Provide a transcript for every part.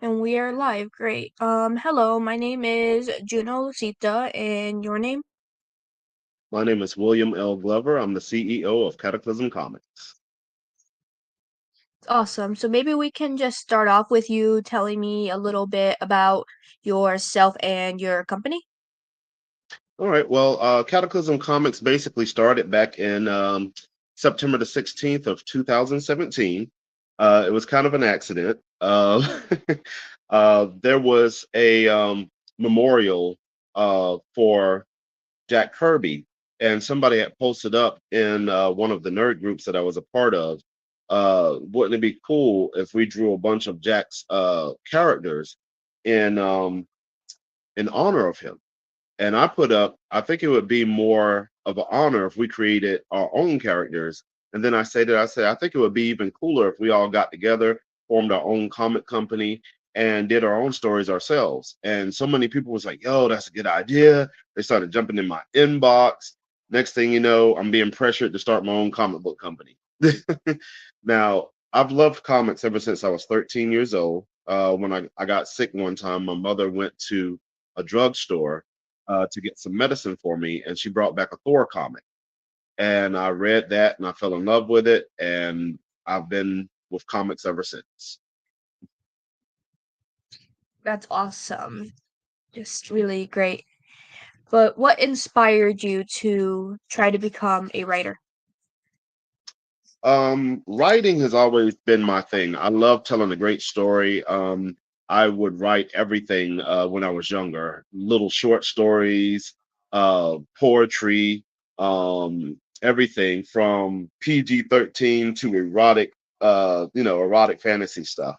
And we are live. Great. Hello, my name is Juno Lucita, and your name? My name is William L. Glover. I'm the CEO of Cataclysm Comics. Awesome. So maybe we can just start off with you telling me a little bit about yourself and your company. All right. Well, Cataclysm Comics basically started back in September the 16th of 2017. It was kind of an accident. There was a memorial for Jack Kirby, and somebody had posted up in one of the nerd groups that I was a part of. Wouldn't it be cool if we drew a bunch of Jack's characters in in honor of him? And I put up, I think it would be more of an honor if we created our own characters. And then I said, I think it would be even cooler if we all got together, formed our own comic company, and did our own stories ourselves. And so many people was like, yo, that's a good idea. They started jumping in my inbox. Next thing you know, I'm being pressured to start my own comic book company. Now, I've loved comics ever since I was 13 years old. When I got sick one time, my mother went to a drugstore to get some medicine for me, and she brought back a Thor comic, and I read that, and I fell in love with it, and I've been with comics ever since. That's awesome. Just really great. But what inspired you to try to become a writer? Writing has always been my thing. I love telling a great story. I would write everything when I was younger, little short stories, poetry, everything from PG-13 to erotic, erotic fantasy stuff.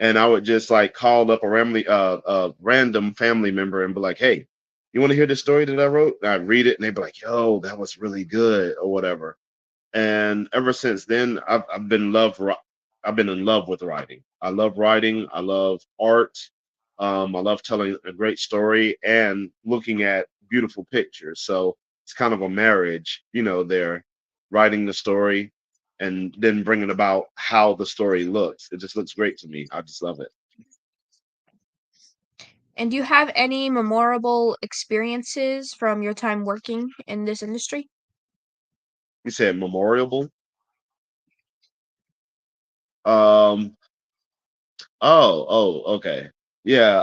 And I would just like call up a random family member and be like, "Hey, you want to hear the story that I wrote?" And I'd read it, and they'd be like, "Yo, that was really good," or whatever. And ever since then, I've been in love with writing. I love writing. I love art. I love telling a great story and looking at beautiful pictures. So it's kind of a marriage, there, writing the story and then bringing about how the story looks. It just looks great to me. I just love it. And do you have any memorable experiences from your time working in this industry? You said memorable. Um, okay. Yeah.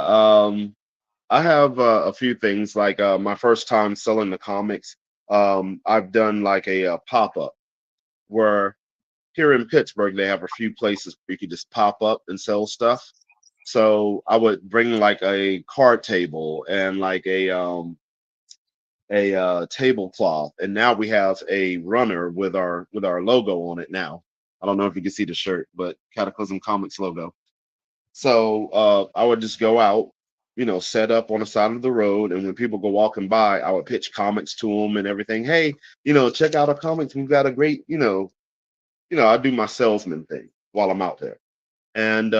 I have a few things like my first time selling the comics. I've done like a, pop up where here in Pittsburgh they have a few places where you could just pop up and sell stuff. So I would bring like a card table and like a tablecloth, and now we have a runner with our logo on it. Now I don't know if you can see the shirt, but Cataclysm Comics logo. So I would just go out, set up on the side of the road, and when people go walking by, I would pitch comics to them and everything. Hey, check out our comics. We've got a great, I do my salesman thing while I'm out there, and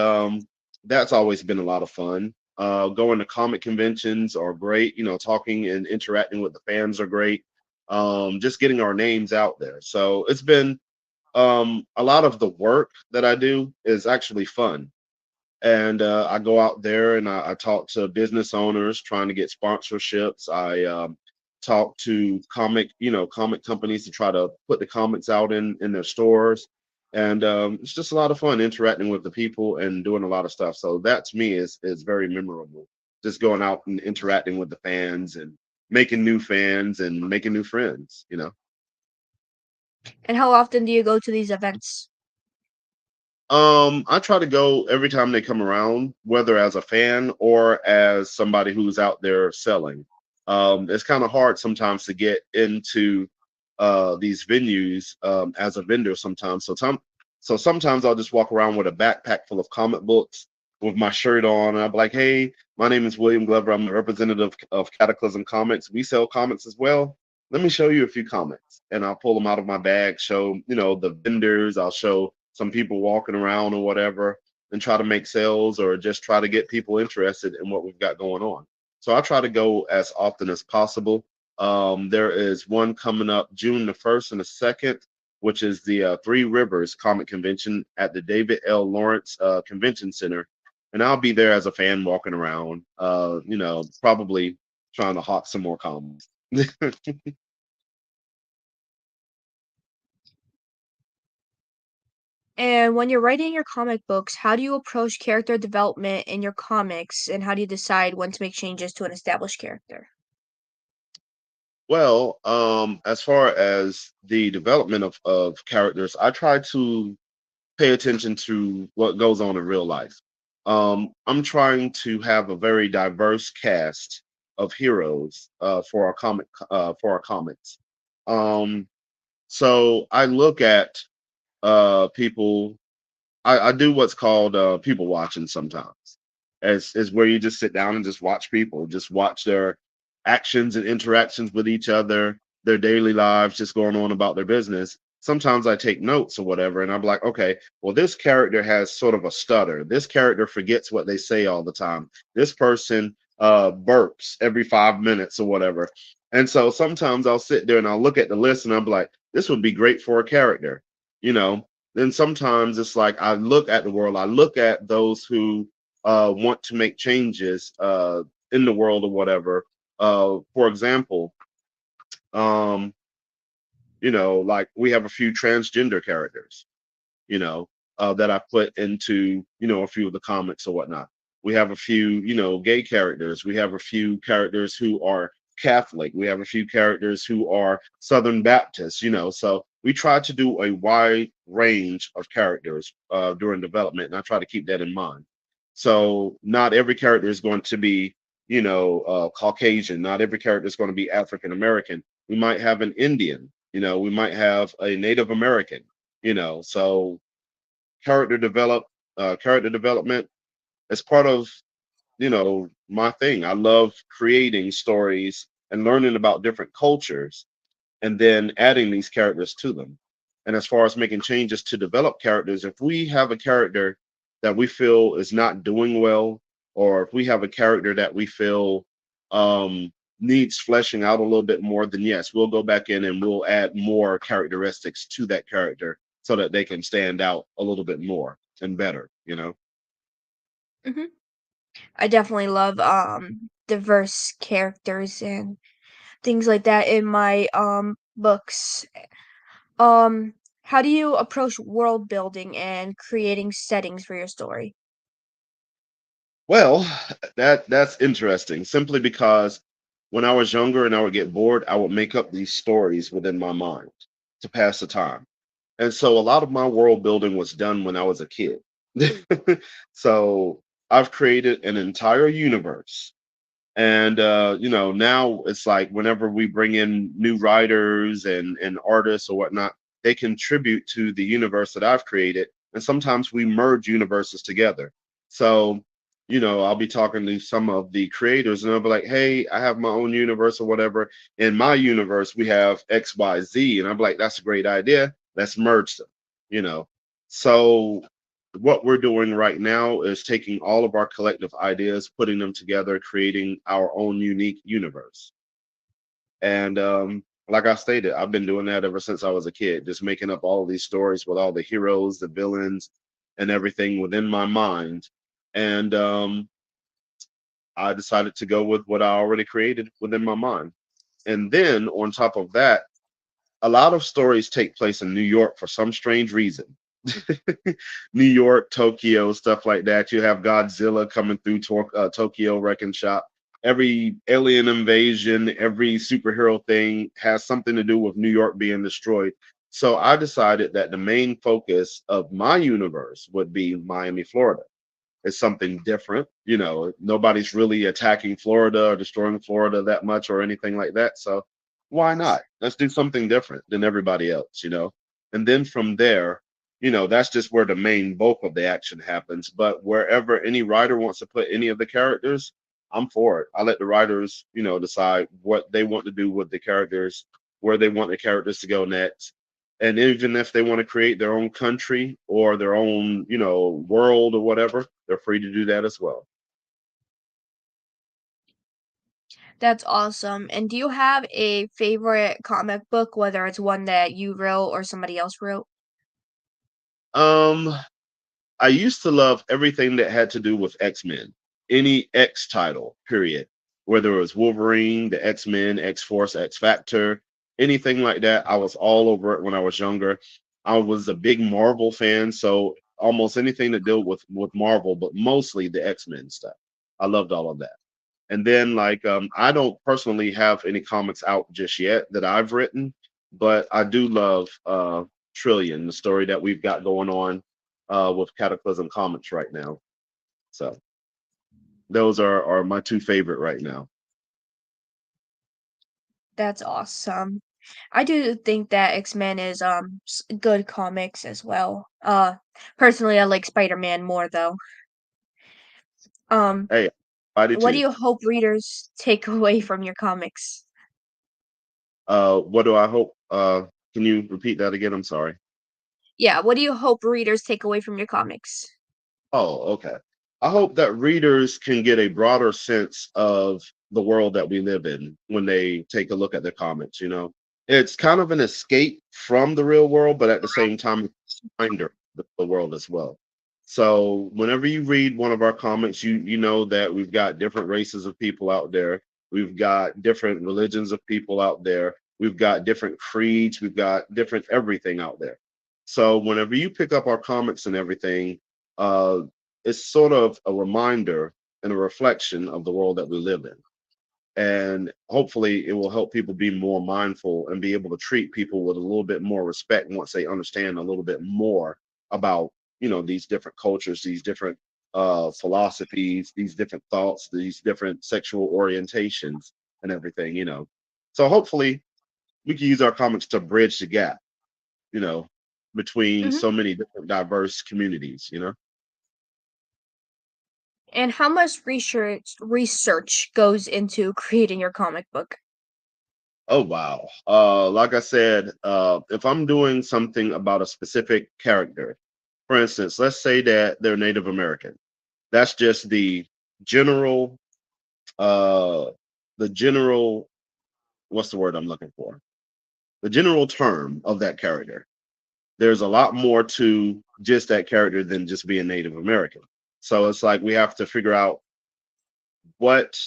that's always been a lot of fun. Going to comic conventions are great. Talking and interacting with the fans are great. Just getting our names out there. So it's been a lot of the work that I do is actually fun, and I go out there and I talk to business owners trying to get sponsorships. I talk to comic companies to try to put the comics out in their stores, and it's just a lot of fun interacting with the people and doing a lot of stuff. So that to me is very memorable. Just going out and interacting with the fans and making new fans and making new friends. And how often do you go to these events? I try to go every time they come around, whether as a fan or as somebody who's out there selling. It's kind of hard sometimes to get into these venues as a vendor sometimes. So sometimes I'll just walk around with a backpack full of comic books with my shirt on, and I'm like, "Hey, my name is William Glover. I'm the representative of Cataclysm Comics. We sell comics as well. Let me show you a few comics." And I'll pull them out of my bag, show the vendors. I'll show some people walking around or whatever, and try to make sales or just try to get people interested in what we've got going on. So I try to go as often as possible. There is one coming up June the 1st and the 2nd, which is the Three Rivers Comic Convention at the David L. Lawrence Convention Center and I'll be there as a fan walking around, probably trying to hawk some more comics. And when you're writing your comic books, how do you approach character development in your comics, and how do you decide when to make changes to an established character? Well, as far as the development of characters, I try to pay attention to what goes on in real life. I'm trying to have a very diverse cast of heroes for our comics. Um, so I look at people. I do what's called people watching sometimes. As is where you just sit down and just watch people, just watch their actions and interactions with each other, their daily lives, just going on about their business. Sometimes I take notes or whatever, and I'm like, okay, well, this character has sort of a stutter. This character forgets what they say all the time. This person burps every 5 minutes or whatever. And so sometimes I'll sit there and I'll look at the list and I'm like, this would be great for a character, you know. Then sometimes it's like I look at the world, I look at those who want to make changes in the world or whatever. For example, um, like we have a few transgender characters, that I put into, a few of the comics or whatnot. We have a few, gay characters. We have a few characters who are Catholic. We have a few characters who are Southern Baptist, So we try to do a wide range of characters during development, and I try to keep that in mind. So not every character is going to be, Caucasian. Not every character is going to be African American. We might have an Indian, we might have a Native American, so character development is part of my thing. I love creating stories and learning about different cultures and then adding these characters to them. And as far as making changes to develop characters, if we have a character that we feel is not doing well, or if we have a character that we feel needs fleshing out a little bit more, then yes, we'll go back in and we'll add more characteristics to that character so that they can stand out a little bit more and better. Hmm. I definitely love diverse characters and things like that in my books. Um how do you approach world building and creating settings for your story? Well, that's interesting. Simply because when I was younger and I would get bored, I would make up these stories within my mind to pass the time. And so a lot of my world building was done when I was a kid. So I've created an entire universe. And now it's like whenever we bring in new writers and artists or whatnot, they contribute to the universe that I've created. And sometimes we merge universes together. So, I'll be talking to some of the creators and I'll be like, hey, I have my own universe or whatever. In my universe, we have XYZ. And I'm like, that's a great idea. Let's merge them, you know. So what we're doing right now is taking all of our collective ideas, putting them together, creating our own unique universe. And like I stated, I've been doing that ever since I was a kid, just making up all of these stories with all the heroes, the villains, and everything within my mind. And I decided to go with what I already created within my mind. And then on top of that, a lot of stories take place in New York for some strange reason. New York, Tokyo, stuff like that. You have Godzilla coming through Tokyo Wrecking Shop. Every alien invasion, every superhero thing has something to do with New York being destroyed. So I decided that the main focus of my universe would be Miami, Florida. It's something different. Nobody's really attacking Florida or destroying Florida that much or anything like that. So why not? Let's do something different than everybody else. And then from there, that's just where the main bulk of the action happens. But wherever any writer wants to put any of the characters, I'm for it. I let the writers, decide what they want to do with the characters, where they want the characters to go next, and even if they want to create their own country or their own world or whatever, they're free to do that as well. That's awesome. And do you have a favorite comic book, whether it's one that you wrote or somebody else wrote? um I used to love everything that had to do with X-Men. Any X title, period. Whether it was Wolverine, the X-Men, X-Force, X-Factor, anything like that, I was all over it when I was younger. I was a big Marvel fan, so almost anything that dealt with Marvel, but mostly the X-Men stuff. I loved all of that. And then I don't personally have any comics out just yet that I've written, but I do love Trillion, the story that we've got going on with Cataclysm Comics right now. So those are my two favorite right now. That's awesome. I do think that X-Men is good comics as well. Personally I like Spider-Man more though. Um Hey, I do what do too. you hope readers take away from your comics? What do I hope? Can you repeat that again? I'm sorry. Yeah, what do you hope readers take away from your comics? Oh, okay. I hope that readers can get a broader sense of the world that we live in when they take a look at the comics. It's kind of an escape from the real world, but at the same time, it's a reminder of the world as well. So whenever you read one of our comics, you know that we've got different races of people out there. We've got different religions of people out there. We've got different creeds. We've got different everything out there. So whenever you pick up our comics and everything, uh, it's sort of a reminder and a reflection of the world that we live in. And hopefully, it will help people be more mindful and be able to treat people with a little bit more respect once they understand a little bit more about, these different cultures, these different philosophies, these different thoughts, these different sexual orientations, and everything. So hopefully, we can use our comics to bridge the gap, you know, between Mhm. so many different diverse communities. And how much research goes into creating your comic book? Oh wow. Like I said, if I'm doing something about a specific character, for instance, let's say that they're Native American. That's just general uh the general what's the word I'm looking for? The general term of that character. There's a lot more to just that character than just being Native American. So it's like we have to figure out what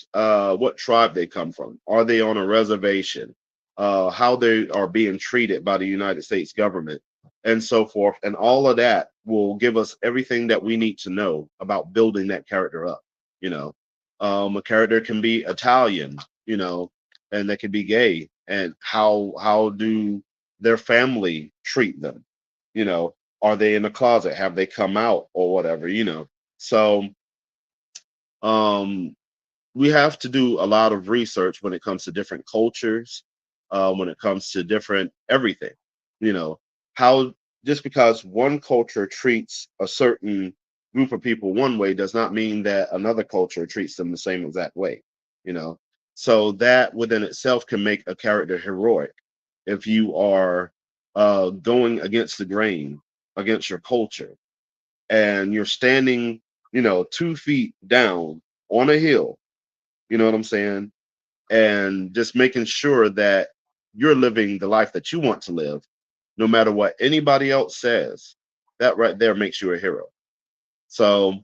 tribe they come from. Are they on a reservation? How they are being treated by the United States government, and so forth. And all of that will give us everything that we need to know about building that character up. You know, a character can be Italian, and they can be gay, and how do their family treat them? You know, are they in the closet? Have they come out or whatever? So um we have to do a lot of research when it comes to different cultures, when it comes to different everything. You know, how just because one culture treats a certain group of people one way does not mean that another culture treats them the same exact way. You know, so that within itself can make a character heroic if you are going against the grain, against your culture, and you're standing, 2 feet down on a hill, you know what I'm saying? And just making sure that you're living the life that you want to live, no matter what anybody else says. That right there makes you a hero. So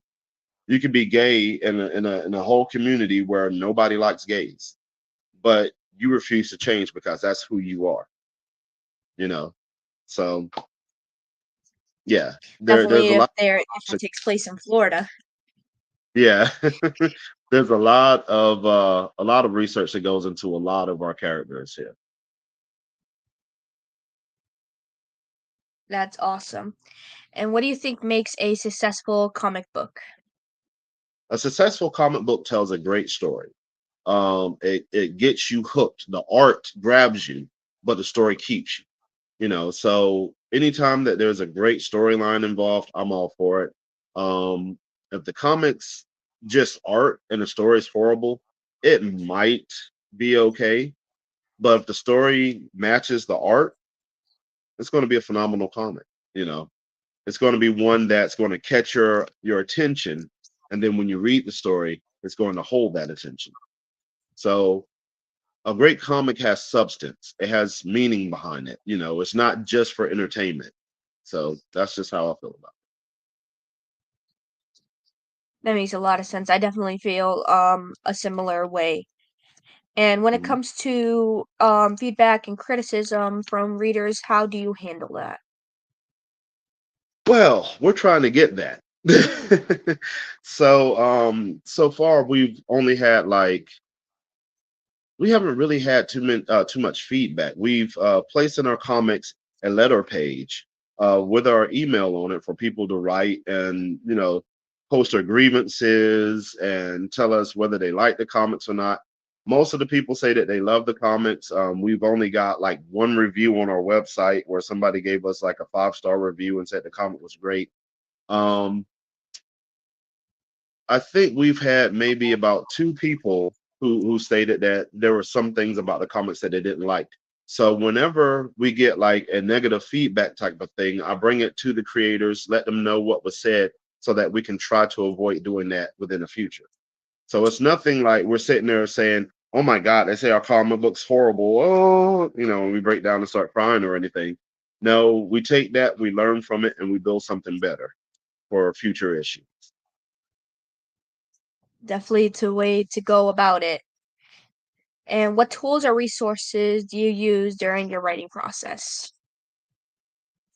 you can be gay in a whole community where nobody likes gays, but you refuse to change because that's who you are. You know. So yeah, there's Definitely a lot. if it takes place in Florida. Yeah, there's a lot of research that goes into a lot of our characters here. That's awesome. And what do you think makes a successful comic book? A successful comic book tells a great story. It gets you hooked. The art grabs you, but the story keeps you. So anytime that there's a great storyline involved, I'm all for it. If the comics just art and the story is horrible, it might be okay. But if the story matches the art, it's going to be a phenomenal comic. You know, it's going to be one that's going to catch your attention, and then when you read the story, it's going to hold that attention. So a great comic has substance. It has meaning behind it. It's not just for entertainment. So that's just how I feel about That makes a lot of sense. I definitely feel a similar way. And when it Mhm. comes to feedback and criticism from readers, how do you handle that? Well, we're trying to get that. So far we've only had like we haven't really had too much feedback. We've placed in our comics a letter page with our email on it for people to write and post their grievances and tell us whether they like the comics or not. Most of the people say that they love the comics. We've only got like one review on our website where somebody gave us like a 5-star review and said the comic was great. Um, I think we've had maybe about two people who stated that there were some things about the comics that they didn't like. So whenever we get like a negative feedback type of thing, I bring it to the creators, let them know what was said so that we can try to avoid doing that within the future. So it's nothing like we're sitting there saying, "Oh my God, they say our comic book's horrible." Oh, and we break down and start crying or anything. No, we take that, we learn from it, and we build something better for a future issue. Definitely it's a way to go about it. And what tools or resources do you use during your writing process?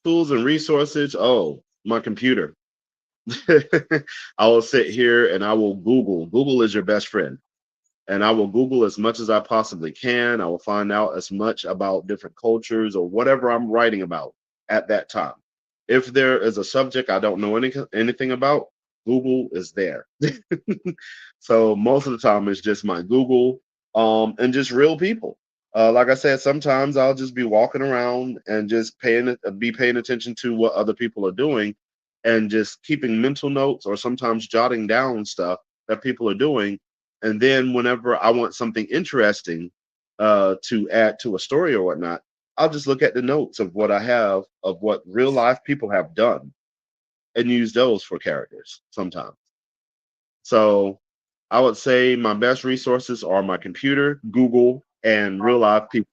Tools and resources. Oh, my computer. I will sit here and I will Google. Google is your best friend. And I will Google as much as I possibly can. I will find out as much about different cultures or whatever I'm writing about at that time. If there is a subject I don't know anything about, Google is there. So most of the time it's just my Google and just real people. Like I said, sometimes I'll just be walking around and just paying attention to what other people are doing and just keeping mental notes or sometimes jotting down stuff that people are doing. And then whenever I want something interesting to add to a story or whatnot, I'll just look at the notes of what I have of what real life people have done and use those for characters sometimes. So I would say my best resources are my computer, Google, and real life people.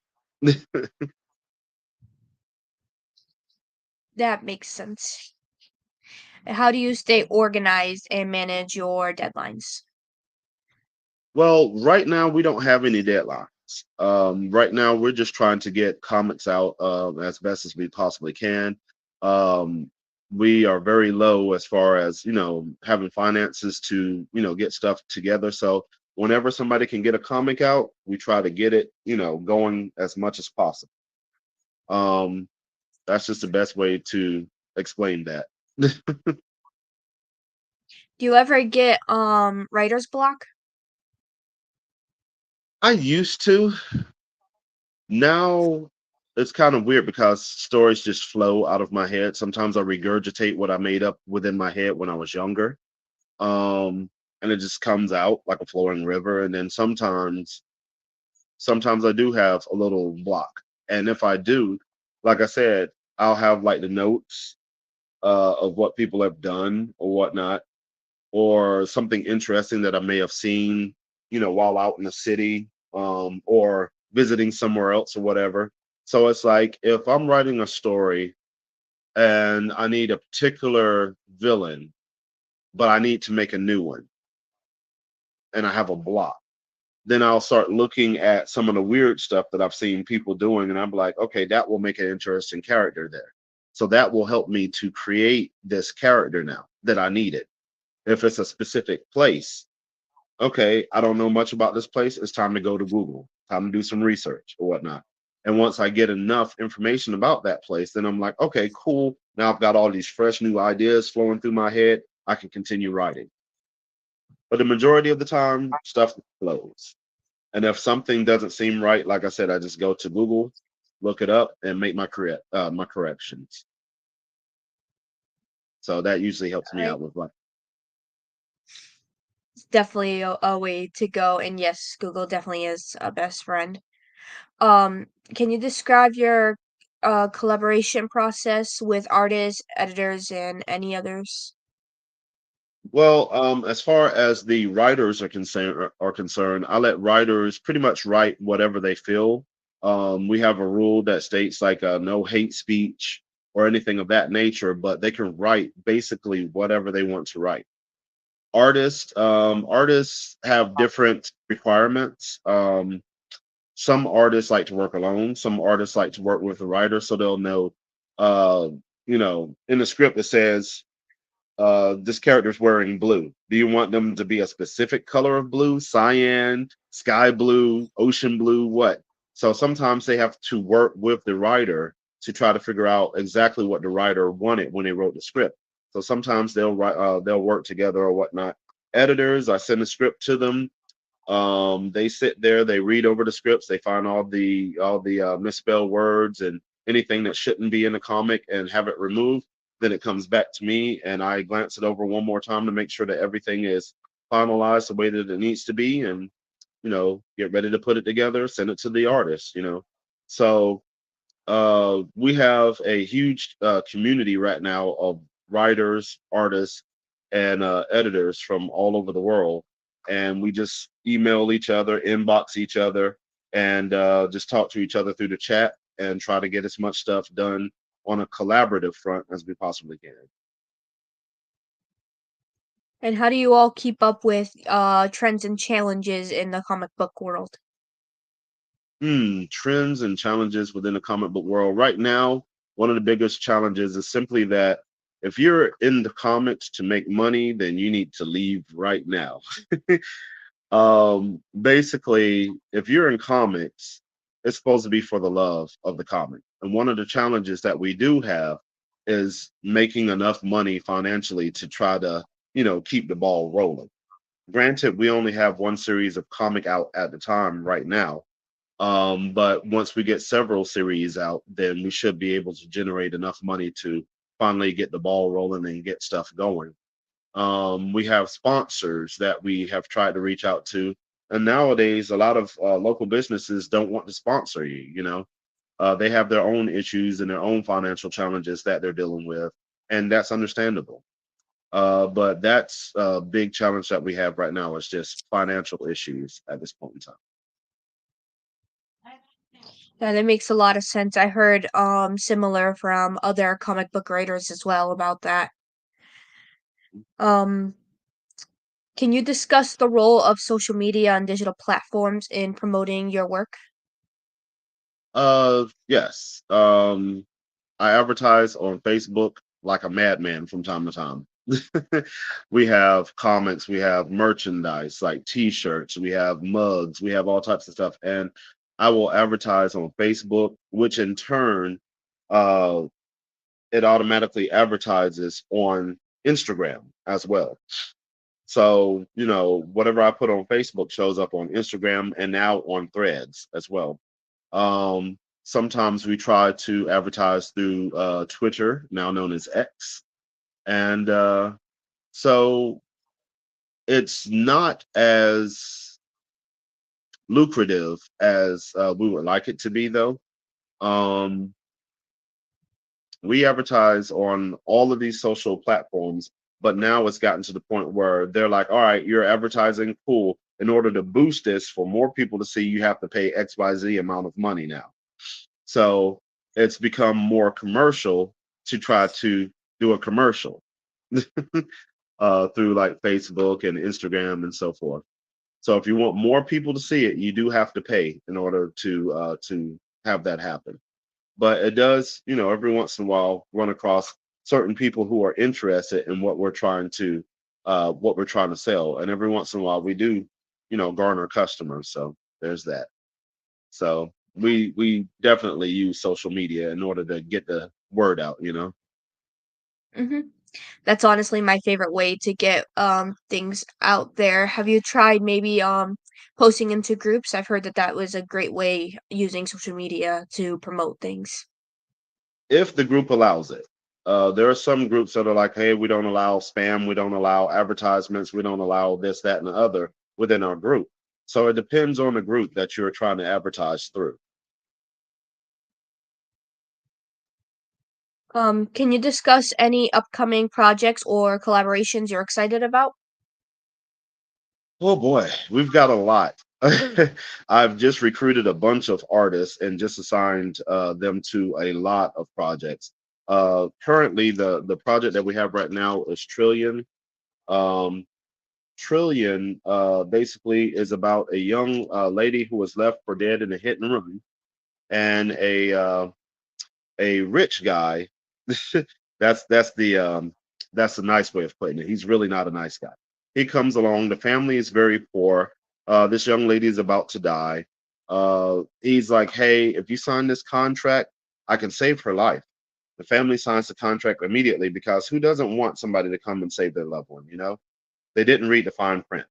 That makes sense. How do you stay organized and manage your deadlines? Well, right now we don't have any deadlines. Right now we're just trying to get comics out as best as we possibly can. Um, we are very low as far as having finances to get stuff together. So whenever somebody can get a comic out, we try to get it going as much as possible. Um, that's just the best way to explain that. Do you ever get writer's block? I used to. Now it's kind of weird because stories just flow out of my head. Sometimes I regurgitate what I made up within my head when I was younger. And it just comes out like a flowing river. And then sometimes I do have a little block. And if I do, like I said, I'll have like the notes of what people have done or whatnot, or something interesting that I may have seen, while out in the city, or visiting somewhere else or whatever. So it's like if I'm writing a story and I need a particular villain, but I need to make a new one and I have a block, then I'll start looking at some of the weird stuff that I've seen people doing and I'm like, okay, that will make an interesting character there. So that will help me to create this character now that I needed. If it's a specific place, okay, I don't know much about this place. It's time to go to Google, time to do some research or whatnot. And once I get enough information about that place, then I'm like, okay, cool. Now I've got all these fresh new ideas flowing through my head. I can continue writing. But the majority of the time, stuff flows. And if something doesn't seem right, like I said, I just go to Google, look it up, and make my corrections. So that usually helps me I out with like, It's definitely a way to go, and yes, Google definitely is a best friend. Can you describe your collaboration process with artists, editors, and any others? well, as far as the writers are concerned, I let writers pretty much write whatever they feel. We have a rule that states like no hate speech or anything of that nature, but they can write basically whatever they want to write. Artists have different requirements. Some artists like to work alone. Some artists like to work with a writer, so they'll know. Uh, in the script it says this character is wearing blue. Do you want them to be a specific color of blue, cyan, sky blue, ocean blue, what? So sometimes they have to work with the writer to try to figure out exactly what the writer wanted when they wrote the script. So sometimes they'll work together or whatnot. Editors, I send the script to them. They sit there, they read over the scripts, they find all the misspelled words and anything that shouldn't be in the comic and have it removed. Then it comes back to me, and I glance it over one more time to make sure that everything is finalized the way that it needs to be, and get ready to put it together, send it to the artist. So we have a huge community right now of writers, artists, and editors from all over the world. And we just email each other, inbox each other, and just talk to each other through the chat and try to get as much stuff done on a collaborative front as we possibly can. And how do you all keep up with trends and challenges in the comic book world? Trends and challenges within the comic book world. Right now, one of the biggest challenges is simply that if you're in the comics to make money, then you need to leave right now. Basically, if you're in comics, it's supposed to be for the love of the comic. And one of the challenges that we do have is making enough money financially to try to, keep the ball rolling. Granted, we only have one series of comic out at the time right now, but once we get several series out, then we should be able to generate enough money to finally get the ball rolling and get stuff going. We have sponsors that we have tried to reach out to, and nowadays a lot of local businesses don't want to sponsor you. They have their own issues and their own financial challenges that they're dealing with, and that's understandable. But that's a big challenge that we have right now is just financial issues at this point in time. Yeah, that makes a lot of sense. I heard similar from other comic book writers as well about that. Um, can you discuss the role of social media and digital platforms in promoting your work? Yes. I advertise on Facebook like a madman from time to time. We have comics, we have merchandise like t-shirts, we have mugs, we have all types of stuff. And I will advertise on Facebook, which in turn, uh, it automatically advertises on Instagram as well. So, whatever I put on Facebook shows up on Instagram and now on Threads as well. Sometimes we try to advertise through Twitter, now known as X. And so it's not as lucrative as we would like it to be, though. Um, we advertise on all of these social platforms, but now it's gotten to the point where they're like, all right, you're advertising, cool. In order to boost this for more people to see, you have to pay XYZ amount of money now. So it's become more commercial to try to do a commercial through like Facebook and Instagram and so forth. So if you want more people to see it, you do have to pay in order to have that happen. But it does, every once in a while run across certain people who are interested in what we're trying to sell. And every once in a while we do, garner customers. So there's that. So we definitely use social media in order to get the word out. Hmm. That's honestly my favorite way to get things out there. Have you tried maybe posting into groups? I've heard that that was a great way using social media to promote things. If the group allows it. There are some groups that are like, hey, we don't allow spam, we don't allow advertisements, we don't allow this, that, and the other within our group. So it depends on the group that you're trying to advertise through. Can you discuss any upcoming projects or collaborations you're excited about? Oh boy, we've got a lot. I've just recruited a bunch of artists and just assigned them to a lot of projects. Currently, the project that we have right now is Trillion. Um, Trillion basically is about a young lady who was left for dead in a hit and run, and a rich guy. That's that's a nice way of putting it. He's really not a nice guy. He comes along. The family is very poor. This young lady is about to die. He's like, "Hey, if you sign this contract, I can save her life." The family signs the contract immediately because who doesn't want somebody to come and save their loved one? You know, they didn't read the fine print.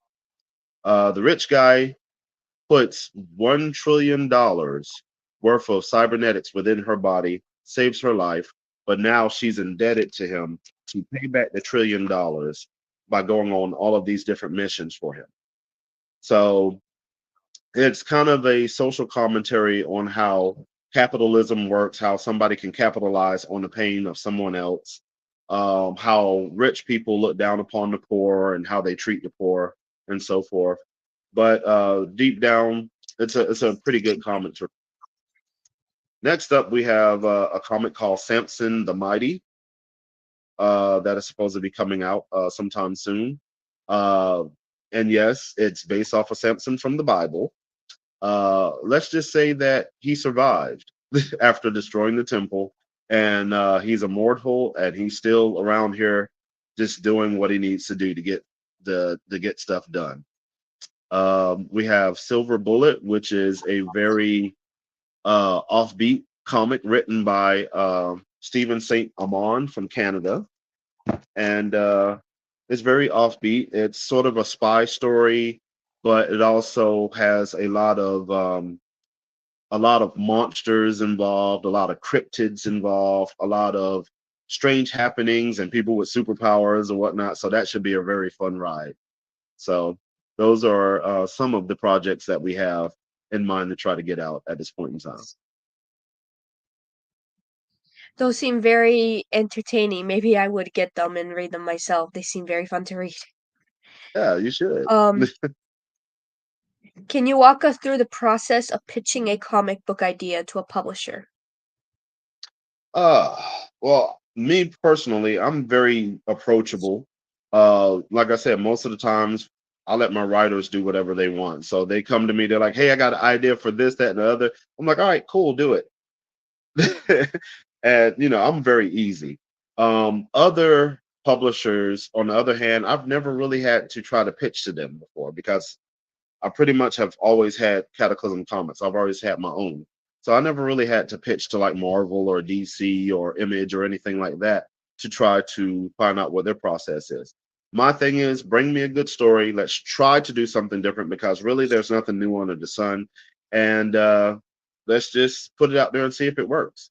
The rich guy puts $1 trillion worth of cybernetics within her body, saves her life, but now she's indebted to him to pay back the $1 trillion by going on all of these different missions for him. So it's kind of a social commentary on how capitalism works, how somebody can capitalize on the pain of someone else, how rich people look down upon the poor and how they treat the poor and so forth. But deep down, it's a pretty good comic. Next up, we have a comic called Samson the Mighty that is supposed to be coming out sometime soon. Uh, and yes, it's based off of Samson from the Bible. Let's just say that he survived after destroying the temple, and he's immortal, and he's still around here, just doing what he needs to do to get to get stuff done. We have Silver Bullet, which is a very offbeat comic written by Stephen Saint Amand from Canada, and it's very offbeat. It's sort of a spy story, but it also has a lot of monsters involved, a lot of cryptids involved, a lot of strange happenings and people with superpowers and whatnot. So that should be a very fun ride. So those are some of the projects that we have in mind to try to get out at this point in time. Those seem very entertaining. Maybe I would get them and read them myself. They seem very fun to read. Yeah, you should. Um, can you walk us through the process of pitching a comic book idea to a publisher? Uh, well, me personally, I'm very approachable. Like I said, most of the times I let my writers do whatever they want. So they come to me, they're like, "Hey, I got an idea for this, that, and the other." I'm like, "All right, cool, do it." And I'm very easy. Other publishers, on the other hand, I've never really had to try to pitch to them before because I pretty much have always had Cataclysm Comics. I've always had my own. So I never really had to pitch to like Marvel or DC or Image or anything like that to try to find out what their process is. My thing is bring me a good story. Let's try to do something different because really there's nothing new under the sun. And let's just put it out there and see if it works.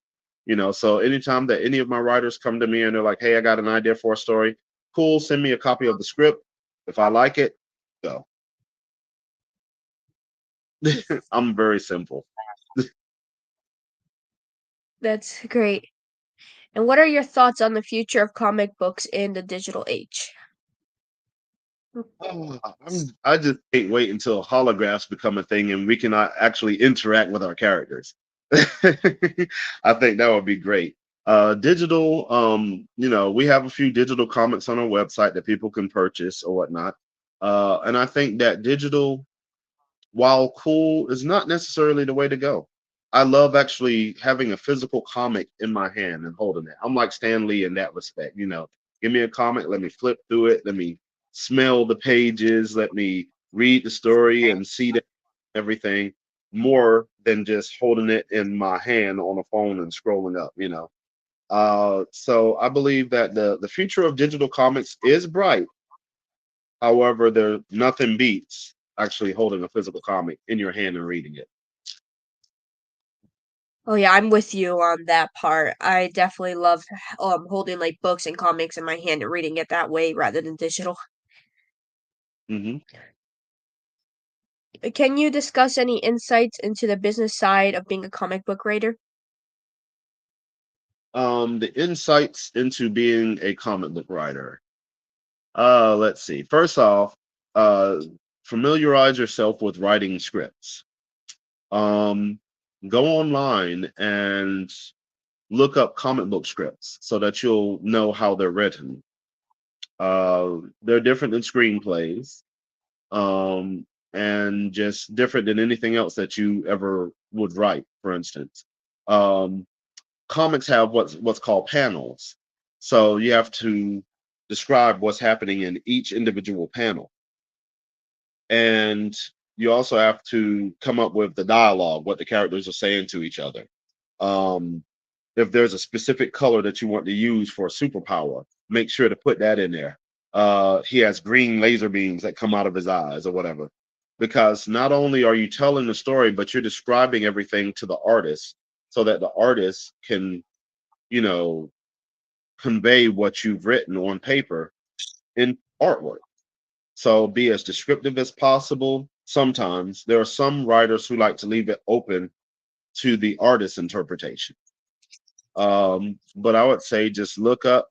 So anytime that any of my writers come to me and they're like, "Hey, I got an idea for a story," cool, send me a copy of the script. If I like it, go. I'm very simple. That's great. And what are your thoughts on the future of comic books in the digital age? I just can't wait until holographs become a thing and we can actually interact with our characters. I think that would be great. Digital, we have a few digital comics on our website that people can purchase or whatnot. And I think that digital, while cool, is not necessarily the way to go. I love actually having a physical comic in my hand and holding it. I'm like Stan Lee in that respect. Give me a comic, let me flip through it, let me smell the pages, let me read the story and see everything more than just holding it in my hand on a phone and scrolling up. So I believe that the future of digital comics is bright. However, there nothing beats actually holding a physical comic in your hand and reading it. Oh yeah, I'm with you on that part. I definitely love holding like books and comics in my hand and reading it that way rather than digital. hmm Can you discuss any insights into the business side of being a comic book writer? The insights into being a comic book writer. Let's see. First off, uh, familiarize yourself with writing scripts. Um, Go online and look up comic book scripts so that you'll know how they're written. They're different than screenplays, um, and just different than anything else that you ever would write. For instance, um, comics have what's called panels, so you have to describe what's happening in each individual panel, and you also have to come up with the dialogue, what the characters are saying to each other. Um, if there's a specific color that you want to use for a superpower, make sure to put that in there. He has green laser beams that come out of his eyes or whatever. Because not only are you telling the story, but you're describing everything to the artist so that the artist can, you know, convey what you've written on paper in artwork. So be as descriptive as possible. Sometimes there are some writers who like to leave it open to the artist's interpretation. But I would say just look up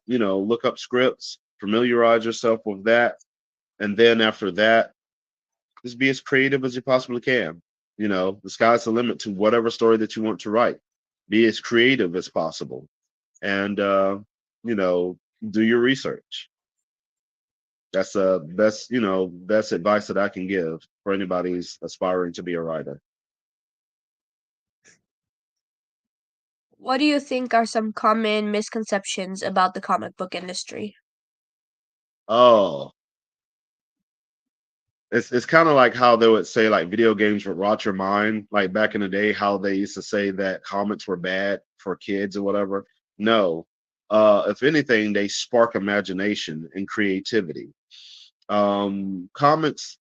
scripts, familiarize yourself with that, and then after that, just be as creative as you possibly can. The sky's the limit to whatever story that you want to write. Be as creative as possible, and you know, do your research. That's best advice that I can give for anybody who's aspiring to be a writer. What do you think are some common misconceptions about the comic book industry? Oh, it's kind of like how they would say like video games would rot your mind, like back in the day, how they used to say that comics were bad for kids or whatever. No, if anything, they spark imagination and creativity. Comics,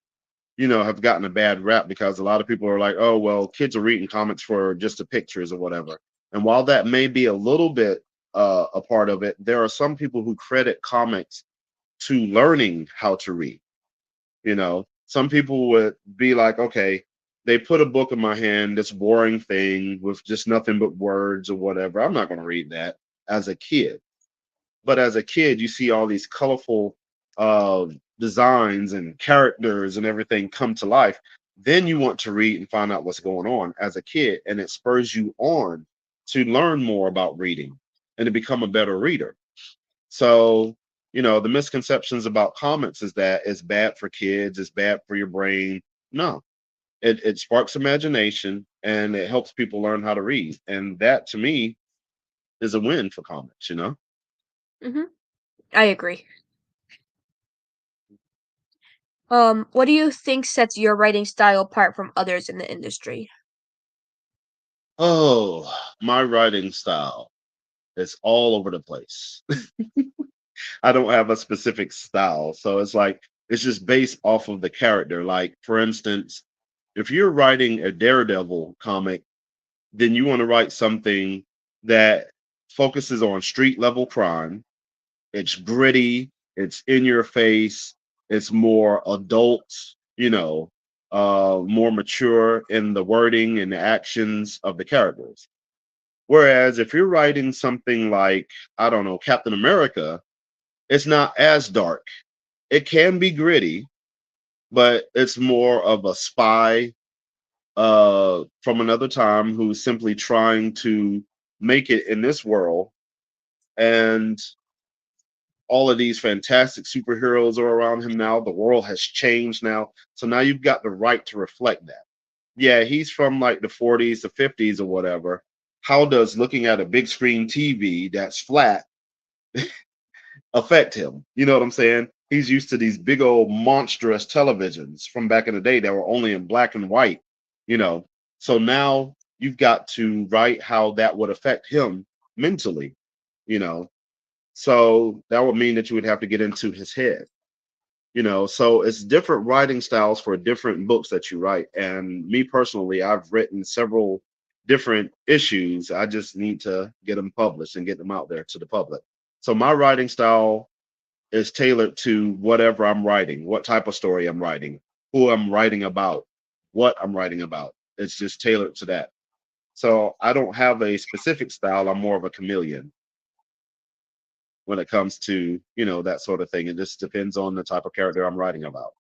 have gotten a bad rap because a lot of people are like, oh, well, kids are reading comics for just the pictures or whatever. And while that may be a little bit a part of it, there are some people who credit comics to learning how to read. Some people would be like, okay, they put a book in my hand, this boring thing with just nothing but words or whatever. I'm not going to read that as a kid. But as a kid, you see all these colorful uh, designs and characters and everything come to life. Then you want to read and find out what's going on as a kid, and it spurs you on to learn more about reading and to become a better reader. So, the misconceptions about comics is that it's bad for kids, it's bad for your brain. No, it sparks imagination and it helps people learn how to read. And that to me is a win for comics. Mhm. I agree. What do you think sets your writing style apart from others in the industry? Oh, my writing style is all over the place. I don't have a specific style. So it's like it's just based off of the character. Like, for instance, if you're writing a Daredevil comic, then you want to write something that focuses on street level crime. It's gritty, it's in your face, it's more adult, more mature in the wording and the actions of the characters. Whereas if you're writing something like, I don't know, Captain America, it's not as dark. It can be gritty, but it's more of a spy from another time who's simply trying to make it in this world. And all of these fantastic superheroes are around him now. The world has changed now. So now you've got the right to reflect that. Yeah, he's from like the 40s, the 50s, or whatever. How does looking at a big screen TV that's flat affect him? You know what I'm saying? He's used to these big old monstrous televisions from back in the day that were only in black and white, you know. So now you've got to write how that would affect him mentally, you know. So that would mean that you would have to get into his head. So it's different writing styles for different books that you write. And me personally, I've written several different issues. I just need to get them published and get them out there to the public. So my writing style is tailored to whatever I'm writing, what type of story I'm writing, who I'm writing about, what I'm writing about. It's just tailored to that. So I don't have a specific style. I'm more of a chameleon when it comes to, that sort of thing. It just depends on the type of character I'm writing about.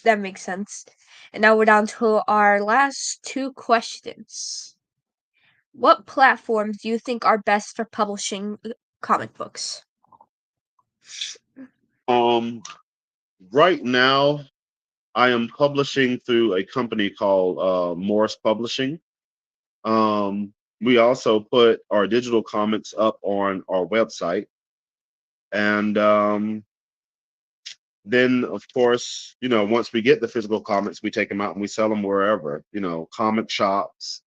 That makes sense. And now we're down to our last two questions. What platforms do you think are best for publishing comic books? Um, right now, I am publishing through a company called Morris Publishing. We also put our digital comics up on our website, and then of course, once we get the physical comics, we take them out and we sell them wherever, comic shops,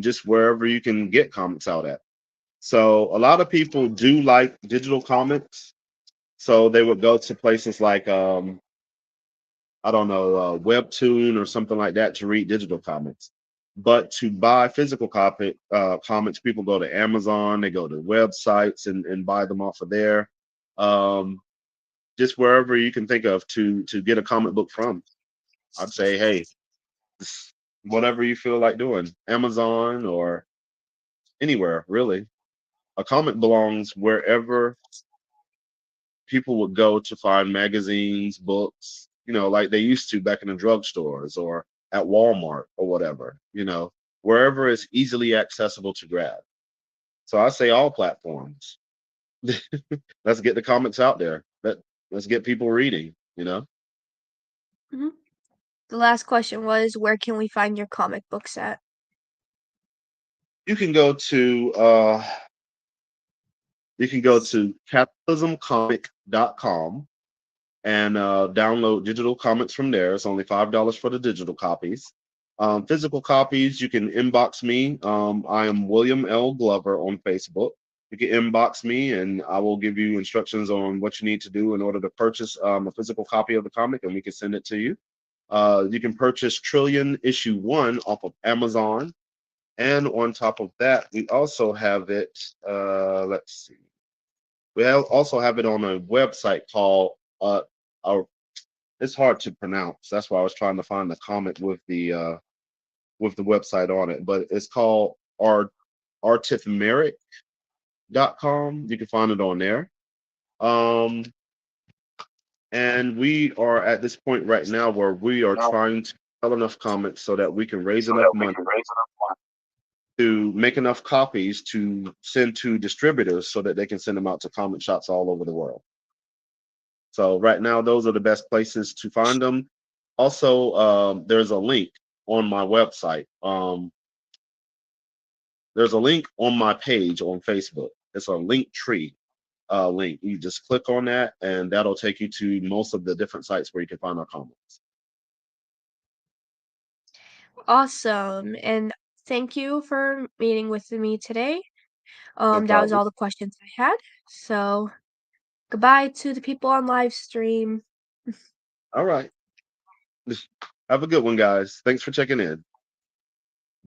just wherever you can get comics out at. So a lot of people do like digital comics, so they would go to places like I don't know, Webtoon or something like that to read digital comics. But to buy physical comics, people go to Amazon, they go to websites and buy them off of there. Um, just wherever you can think of to get a comic book from. I'd say, hey, just whatever you feel like doing, Amazon or anywhere really. A comic belongs wherever people would go to find magazines, books, like they used to back in the drugstores or at Walmart or whatever, wherever it's easily accessible to grab. So I say all platforms. Let's get the comics out there. Let's get people reading. Mhm. The last question was, where can we find your comic books at? You can go to cataclysmcomic.com and download digital comics from there. It's only $5 for the digital copies. Physical copies, you can inbox me. I am William L. Glover on Facebook. You can inbox me, and I will give you instructions on what you need to do in order to purchase a physical copy of the comic, and we can send it to you. You can purchase Trillion issue 1 off of Amazon, and on top of that, we also have it. Let's see. Also have it on a website called our it's hard to pronounce. That's why I was trying to find the comic with the website on it. But it's called artifmeric.com. You can find it on there. Um, and we are at this point right now where we are trying to sell enough comics so that we can raise enough money to make enough copies to send to distributors so that they can send them out to comic shops all over the world. So right now, those are the best places to find them. Also, there's a link on my website. There's a link on my page on Facebook. It's a link tree link. You just click on that, and that'll take you to most of the different sites where you can find our comics. Awesome. And thank you for meeting with me today. No That was problem. all the questions I had. So goodbye to the people on live stream. All right. Have a good one, guys. Thanks for checking in.